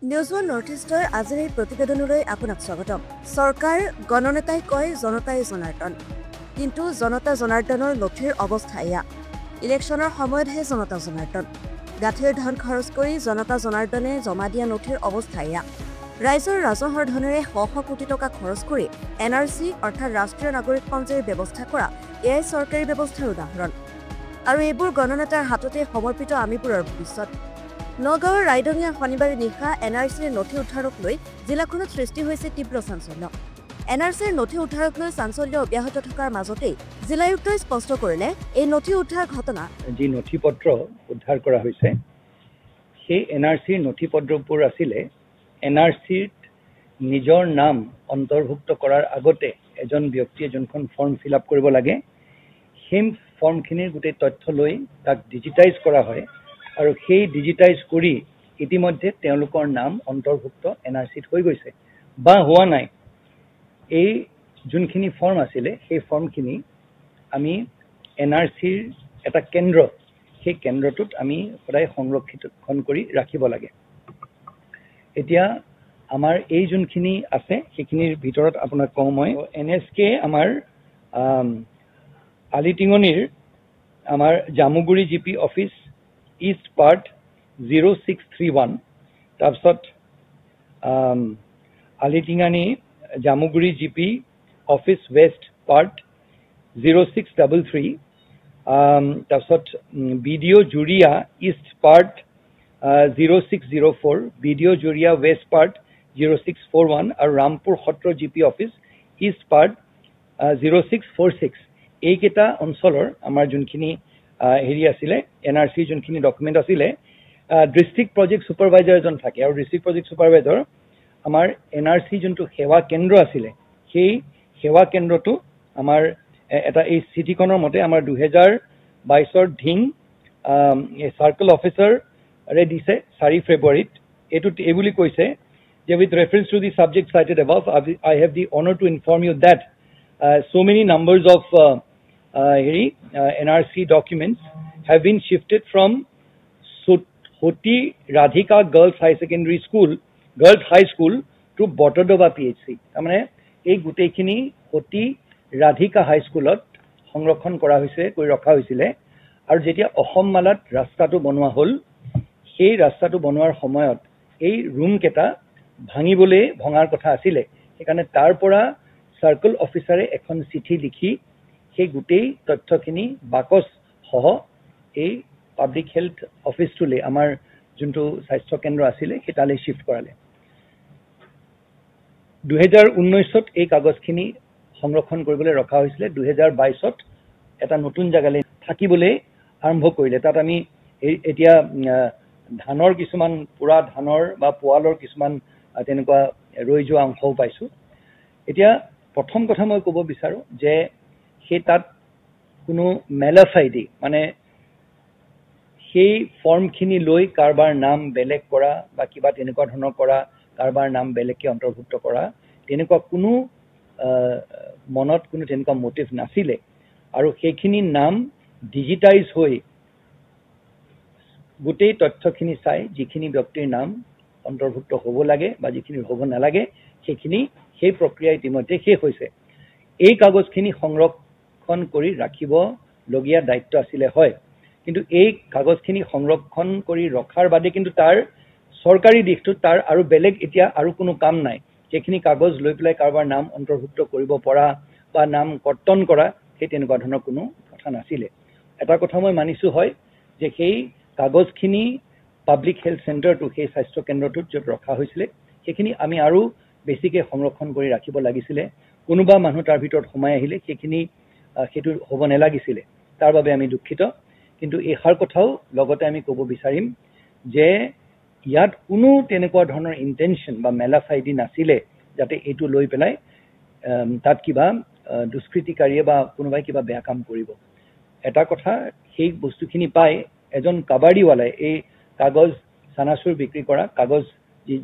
News one north ইষ্টৰ আজিৰ এই প্ৰতিবেদনলৈ আপোনাক স্বাগতম। চৰকাৰ গণনেতাই কয় জনতাই জনাৰ্দন, কিন্তু জনতা জনাৰ্দনৰ নথিৰ অৱস্থা এয়া। ইলেকশ্যনৰ সময়তহে জনতা জনাৰ্দন, গাঁঠিৰ ধন খৰচ কৰি জনতা জনাৰ্দনে জমা দিয়া নথিৰ অৱস্থা এয়া। ৰাইজৰ ৰাজহৰ ধনেৰে শ শ কোটি টকা খৰচ কৰি NRC অৰ্থাৎ ৰাষ্ট্ৰীয় নাগৰিকপঞ্জীৰ ব্যৱস্থা কৰা এয়াই চৰকাৰী ব্যৱস্থাৰ উদাহৰণ। আৰু এইবোৰ গণনেতাৰ হাততে সমৰ্পিত আমিবোৰৰ ভৱিষ্যত। নগাঁৱৰ ৰাইডঙীয়া শনিবাৰে নিশা NRCৰ নথি উদ্ধাৰক লৈ জিলাখনত সৃষ্টি হৈছে তীব্ৰ চাঞ্চল্য। NRCৰ নথি উদ্ধাৰক লৈ চাঞ্চল্য অব্যাহত থকাৰ মাজতেই জিলায়ুক্তই স্পষ্ট কৰিলে এই নথি উদ্ধাৰ ঘটনা যি নথি পত্ৰ উদ্ধাৰ কৰা হৈছে সেই NRCৰ নথি পত্ৰবোৰ আছিলে NRCত নিজৰ নাম অন্তৰ্ভুক্ত কৰাৰ আগতে এজন ব্যক্তিয়ে যোনখন ফৰ্ম ফিল আপ কৰিব লাগে সেই ফৰ্মখিনিৰ গোটেই তথ্য লৈ তাক ডিজিটাইজ কৰা হয় আৰু সেই ডিজিটাইজ কৰি ইতিমধ্যে তেওঁলোকৰ নাম অন্তৰ্ভুক্ত NRCত হৈ গৈছে বা হোৱা নাই। এই যোনখিনি ফৰ্ম আছিলে সেই ফৰ্মখিনি আমি NRCৰ এটা কেন্দ্ৰ, সেই কেন্দ্ৰটোত আমি সদায় সংৰক্ষণ কৰি ৰাখিব লাগে। এতিয়া আমাৰ এই যোনখিনি আছে সেইখিনিৰ ভিতৰত আপোনাক কওঁ মই NSK আমাৰ আলিটিঙনিৰ আমাৰ Jamuguri GP office east part 0631, তাৰপিছত Alitingani Jamuguri GP office west part 0633, তাৰপিছত BDO Juria east part 0604, BDO Juria west part 0641 আৰু Rampur Satra GP office east part 0646। এইকেইটা অঞ্চলৰ আমাৰ যোনখিনি হেৰি আছিলে NRCৰ যোনখিনি ডকুমেণ্ট আছিলে ডিষ্ট্ৰিক্ট প্ৰজেক্ট ছুপাৰভাইজাৰ এজন থাকে আৰু ডিষ্ট্ৰিক্ট প্ৰজেক্ট ছুপাৰভাইজাৰ আমাৰ NRC যোনটো সেৱা কেন্দ্ৰ আছিলে সেই সেৱা কেন্দ্ৰটো আমাৰ এটা এই চিঠিখনৰ মতে আমাৰ 2022 ধিং চাৰ্কল অফিচাৰে দিছে 4 ফেব্ৰুৱাৰীত। এই বুলি কৈছে যে with reference to the subject cited above I have the honour to inform you that so many numbers of NRC documents have been shifted from Hoti Radhika Girls High Secondary School, Girls High School to Botodova PHC. তাৰমানে এই গোটেইখিনি Hoti Radhika High Schoolত সংৰক্ষণ কৰা হৈছে, কৰি ৰখা হৈছিলে। আৰু যেতিয়া অসম মালাত ৰাস্তাটো বনোৱা হ'ল সেই ৰাস্তাটো বনোৱাৰ সময়ত এই ৰুমকেইটা ভঙাৰ কথা আছিলে, সেইকাৰণে তাৰ পৰা চাৰ্কল অফিচাৰে এখন চিঠি লিখি সেই গোটেই তথ্যখিনি বাকচ সহ এই পাব্লিক হেল্থ অফিচটোলৈ আমাৰ যোনটো স্বাস্থ্য কেন্দ্ৰ আছিলে সেই তালৈ শিফ্ট কৰালে। 2019ত এই কাগজখিনি সংৰক্ষণ কৰিবলৈ ৰখা হৈছিলে, 2022ত এটা নতুন জেগালৈ থাকিবলৈ আৰম্ভ কৰিলে। তাত আমি এতিয়া ধানৰ কিছুমান পুৰা ধানৰ বা পোৱালৰ কিছুমান তেনেকুৱা ৰৈ যোৱা অংশও পাইছোঁ। এতিয়া প্ৰথম কথা মই ক'ব বিচাৰোঁ যে সেই তাত কোনো মেলাফাইডি মানে সেই ফৰ্মখিনি লৈ কাৰোবাৰ নাম বেলেগ কৰা বা কিবা তেনেকুৱা ধৰণৰ কৰা, কাৰোবাৰ নাম বেলেগকৈ অন্তৰ্ভুক্ত কৰা তেনেকুৱা কোনো মনত কোনো তেনেকুৱা মটিভ নাছিলে। আৰু সেইখিনি নাম ডিজিটাইজ হৈ গোটেই তথ্যখিনি চাই যিখিনি ব্যক্তিৰ নাম অন্তৰ্ভুক্ত হ'ব লাগে বা যিখিনি হ'ব নালাগে সেইখিনি সেই প্ৰক্ৰিয়া ইতিমধ্যে শেষ হৈছে। এই কাগজখিনি সংৰক্ষণ কৰি ৰাখিবলগীয়া দায়িত্ব আছিলে হয়, কিন্তু এই কাগজখিনি সংৰক্ষণ কৰি ৰখাৰ বাদে কিন্তু তাৰ চৰকাৰী দিশটোত তাৰ আৰু বেলেগ এতিয়া আৰু কোনো কাম নাই। সেইখিনি কাগজ লৈ পেলাই কাৰোবাৰ নাম অন্তৰ্ভুক্ত কৰিব পৰা বা নাম কৰ্তন কৰা সেই তেনেকুৱা ধৰণৰ কোনো কথা নাছিলে। এটা কথা মই মানিছোঁ হয় যে সেই কাগজখিনি পাব্লিক হেল্থ চেণ্টাৰটো সেই স্বাস্থ্য কেন্দ্ৰটোত য'ত ৰখা হৈছিলে সেইখিনি আমি আৰু বেছিকৈ সংৰক্ষণ কৰি ৰাখিব লাগিছিলে। কোনোবা মানুহ তাৰ ভিতৰত সোমাই আহিলে সেইটো হ'ব নালাগিছিলে, তাৰ বাবে আমি দুখিত। কিন্তু এইষাৰ কথাও লগতে আমি ক'ব বিচাৰিম যে ইয়াত কোনো তেনেকুৱা ধৰণৰ ইণ্টেনশ্যন বা মেলাফাইডি নাছিলে যাতে এইটো লৈ পেলাই তাত কিবা দুষ্কৃতিকাৰীয়ে বা কোনোবাই কিবা বেয়া কাম কৰিব। এটা কথা, সেই বস্তুখিনি পাই এজন কাবাডীৱালাই এই কাগজ চানাচুৰ বিক্ৰী কৰা কাগজ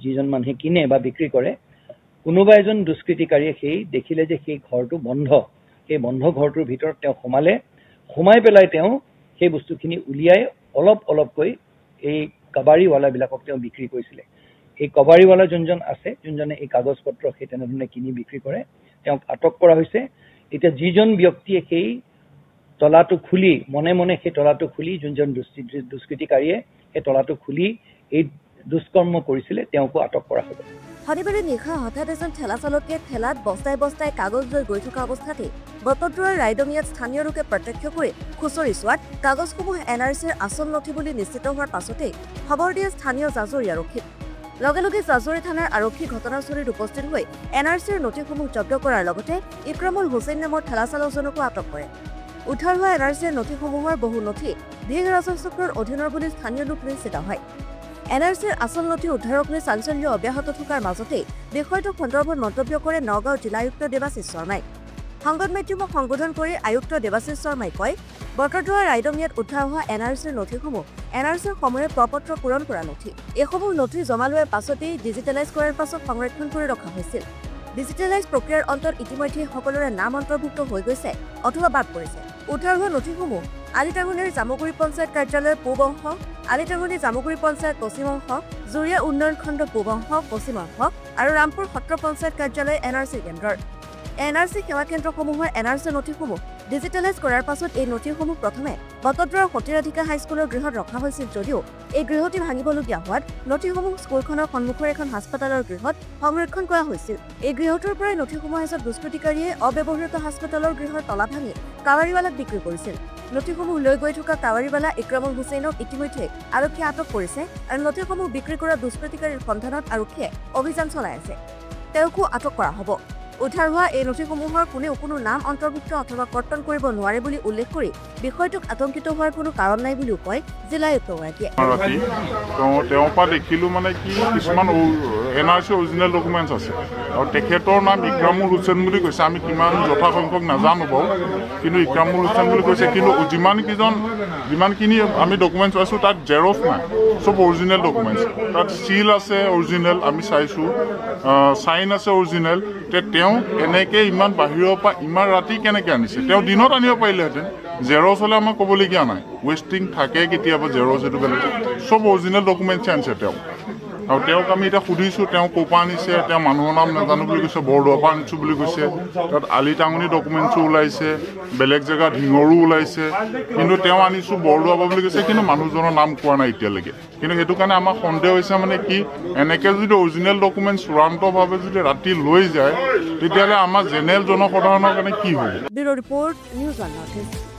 যিজন মানুহে কিনে বা বিক্ৰী কৰে, কোনোবা এজন দুষ্কৃতিকাৰীয়ে সেই দেখিলে যে সেই ঘৰটো বন্ধ, সেই বন্ধ ঘৰটোৰ ভিতৰত তেওঁ সোমাই পেলাই তেওঁ সেই বস্তুখিনি উলিয়াই অলপ অলপকৈ এই কাবাডীৱালাবিলাকক তেওঁ বিক্ৰী কৰিছিলে। এই কবাৰীৱালা যোনজন আছে, যোনজনে এই কাগজ পত্ৰ সেই তেনেধৰণে কিনি বিক্ৰী কৰে, তেওঁক আটক কৰা হৈছে। এতিয়া যিজন ব্যক্তিয়ে সেই তলাটো খুলি মনে মনে সেই তলাটো খুলি যোনজন দুষ্কৃতিকাৰীয়ে সেই তলাটো খুলি এই দুষ্কৰ্ম কৰিছিলে তেওঁকো আটক কৰা হ'ব। শনিবাৰে নিশা হঠাৎ এজন ঠেলা চালকে ঠেলাত বস্তাই বস্তাই কাগজ লৈ গৈ থকা অৱস্থাতে বটদ্ৰৱাৰ ৰাইডঙিয়াত স্থানীয় লোকে প্ৰত্যক্ষ কৰি খুচৰি চোৱাত কাগজসমূহ NRCৰ আচল নথি বুলি নিশ্চিত হোৱাৰ পাছতেই খবৰ দিয়ে স্থানীয় জাজৰি আৰক্ষীক। লগে লগে জাজৰি থানাৰ আৰক্ষী ঘটনাস্থলীত উপস্থিত হৈ NRCৰ নথিসমূহ জব্দ কৰাৰ লগতে ইক্ৰামুল হুছেইন নামৰ ঠেলা চালকজনকো আটক কৰে। উদ্ধাৰ হোৱা NRCৰ নথিসমূহৰ বহু নথি দীঘ ৰাজচক্ৰৰ অধীনৰ বুলি স্থানীয় লোক নিশ্চিত হয়। NRCৰ আচল নথি উদ্ধাৰক লৈ চাঞ্চল্য অব্যাহত থকাৰ মাজতেই বিষয়টোক সন্দৰ্ভত মন্তব্য কৰে নগাঁও জিলায়ুক্ত দেৱাশিষ শৰ্মাই। সংবাদ মাধ্যমক সম্বোধন কৰি আয়ুক্ত দেৱাশিষ শৰ্মাই কয়, বটদ্ৰৱাৰ ৰাইডঙিয়াত উদ্ধাৰ হোৱা NRCৰ নথিসমূহ NRCৰ সময়ত প্ৰপত্ৰ পূৰণ কৰা নথি। এইসমূহ নথি জমা লোৱাৰ পাছতেই ডিজিটেলাইজ কৰাৰ পাছত সংৰক্ষণ কৰি ৰখা হৈছিল। ডিজিটেলাইজ প্ৰক্ৰিয়াৰ অন্তত ইতিমধ্যে সকলোৰে নাম অন্তৰ্ভুক্ত হৈ গৈছে অথবা বাদ পৰিছে। উদ্ধাৰ হোৱা নথিসমূহ আলিটাঙ্গনীৰ জামুগুৰি পঞ্চায়ত কাৰ্যালয়ৰ পূব অংশ, আলিটাঙ্গনী জামুগুৰি পঞ্চায়ত পশ্চিম অংশ, জুৰীয়া উন্নয়ন খণ্ড পূব অংশ, পশ্চিম অংশ আৰু ৰামপুৰ সত্ৰ পঞ্চায়ত কাৰ্যালয় NRC কেন্দ্ৰৰ। NRC সেৱা কেন্দ্ৰসমূহৰ NRC নথিসমূহ ডিজিটেলাইজ কৰাৰ পাছত এই নথিসমূহ প্ৰথমে বটদ্ৰৱাৰ সতীৰাধিকা হাইস্কুলৰ গৃহত ৰখা হৈছিল যদিও এই গৃহটি ভাঙিবলগীয়া হোৱাত নথিসমূহ স্কুলখনৰ সন্মুখৰ এখন হাস্পতালৰ গৃহত সংৰক্ষণ কৰা হৈছিল। এই গৃহটোৰ পৰাই নথিসমূহ এজন দুষ্কৃতিকাৰীয়ে অব্যৱহৃত হাস্পতালৰ গৃহৰ তলা ভাঙি কাৱাৰীৱালাক বিক্ৰী কৰিছিল। নথিসমূহ লৈ গৈ থকা কাৱাৰীৱালা ইক্ৰামুল হুছেইনক ইতিমধ্যে আৰক্ষীয়ে আটক কৰিছে আৰু নথিসমূহ বিক্ৰী কৰা দুষ্কৃতিকাৰীৰ সন্ধানত আৰক্ষীয়ে অভিযান চলাই আছে। তেওঁকো আটক কৰা হ'ব। উদ্ধাৰ হোৱা এই নথিসমূহৰ কোনেও কোনো নাম অন্তৰ্ভুক্ত অথবা কৰ্তন কৰিব নোৱাৰে বুলি উল্লেখ কৰি বিষয়টোক আতংকিত হোৱাৰ কোনো কাৰণ নাই বুলিও কয় জিলায়ুক্তগৰাকীয়ে। তেওঁৰ পৰা দেখিলোঁ মানে কি কিছুমান NRC অৰিজিনেল ডকুমেণ্টছ আছে আৰু তেখেতৰ নাম ইক্ৰামুল হুছেইন বুলি কৈছে। আমি কিমান যথাসংখ্যক নাজানো বাৰু, কিন্তু ইক্ৰামুল হুছেইন বুলি কৈছে। কিন্তু যিমানখিনি আমি ডকুমেণ্টছ পাইছোঁ তাত জেৰক্স নাই, চব অৰিজিনেল ডকুমেণ্টছ। তাত চিল আছে অৰিজিনেল, আমি চাইছোঁ, চাইন আছে অৰিজিনেল। তেওঁ এনেকৈ ইমান বাহিৰৰ পৰা ইমান ৰাতি কেনেকৈ আনিছে? তেওঁ দিনত আনিব পাৰিলেহেঁতেন। জেৰক্স হ'লে আমাক ক'বলগীয়া নাই, ৱেষ্টিং থাকে কেতিয়াবা জেৰক্স, এইটো বেলেগ। চব অৰিজিনেল ডকুমেণ্টছ আনিছে তেওঁ। আৰু তেওঁক আমি এতিয়া সুধিছোঁ তেওঁ ক'ৰ পৰা আনিছে। তেওঁ মানুহৰ নাম নাজানো বুলি কৈছে, বৰদোৱাৰ পৰা আনিছোঁ বুলি কৈছে। তাত আলিটাঙ্গনী ডকুমেণ্টছো ওলাইছে, বেলেগ জেগাত হিঙৰো ওলাইছে, কিন্তু তেওঁ আনিছোঁ বৰদোৱাৰ পৰা বুলি কৈছে, কিন্তু মানুহজনৰ নাম কোৱা নাই এতিয়ালৈকে। কিন্তু সেইটো কাৰণে আমাৰ সন্দেহ হৈছে মানে কি, এনেকৈ যদি অৰিজিনেল ডকুমেণ্টছ চূড়ান্তভাৱে যদি ৰাতি লৈ যায় তেতিয়াহ'লে আমাৰ জেনেৰেল জনসাধাৰণৰ কাৰণে কি হ'ব? Bureau' report, news on north east.